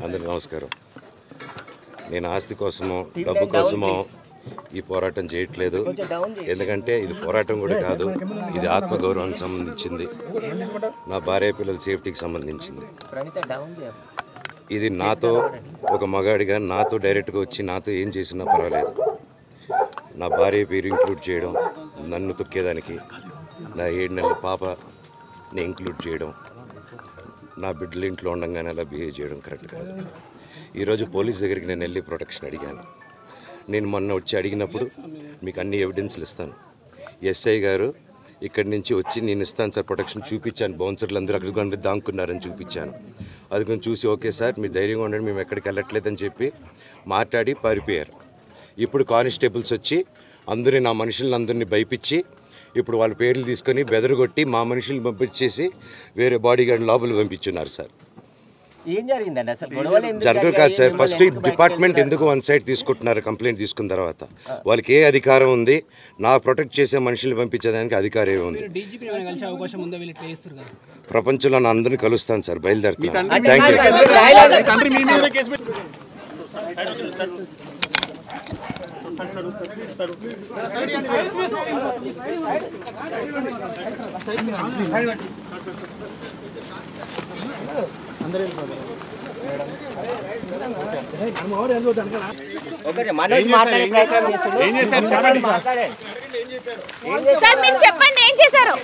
అందరికీ నమస్కారం. నేను ఆస్తి కోసమో డబ్బు కోసమో ఈ పోరాటం చేయట్లేదు. ఎందుకంటే ఇది పోరాటం కూడా కాదు, ఇది ఆత్మగౌరవానికి సంబంధించింది, నా భార్య పిల్లల సేఫ్టీకి సంబంధించింది. ఇది నాతో ఒక మగాడిగా నాతో డైరెక్ట్గా వచ్చి నాతో ఏం చేసినా పర్వాలేదు. నా భార్య పేరు ఇంక్లూడ్ చేయడం, నన్ను తొక్కేదానికి నా 7 నెలల పాపని ఇంక్లూడ్ చేయడం, నా బిడ్డలు ఇంట్లో ఉండగానే అలా బిహేవ్ చేయడం కరెక్ట్ కాదు. ఈరోజు పోలీస్ దగ్గరికి నేను వెళ్ళి ప్రొటెక్షన్ అడిగాను. నేను మొన్న వచ్చి అడిగినప్పుడు మీకు అన్ని ఎవిడెన్స్లు ఇస్తాను. ఎస్ఐ గారు ఇక్కడి నుంచి వచ్చి నేను ఇస్తాను సార్ ప్రొటెక్షన్ చూపించాను. బౌన్సర్లు అందరూ అక్కడ దాక్కున్నారని చూపించాను. అది కొంచెం చూసి ఓకే సార్ మీరు ధైర్యంగా ఉండండి, మేము ఎక్కడికి వెళ్ళట్లేదని చెప్పి మాట్లాడి పారిపోయారు. ఇప్పుడు కానిస్టేబుల్స్ వచ్చి అందరినీ నా మనుషులందరినీ భయపించి ఇప్పుడు వాళ్ళ పేర్లు తీసుకొని బెదరగొట్టి మా మనుషుల్ని పంపించేసి వేరే బాడీ గార్డ్ లోపల పంపించున్నారు సార్. ఏం జరిగిందండి అసలు? జరగదు కాదు సార్. ఫస్ట్ డిపార్ట్మెంట్ ఎందుకు వన్ సైడ్ తీసుకుంటున్నారు? కంప్లైంట్ తీసుకున్న తర్వాత వాళ్ళకి ఏ అధికారం ఉంది? నా ప్రొటెక్ట్ చేసే మనుషుల్ని పంపించేదానికి అధికారం ఏముంది? ప్రపంచంలో నా అందరినీ కలుస్తాను సార్, బయలుదేరుతాను. థ్యాంక్ సార్ మీరు చెప్పండి ఏం చేశారు?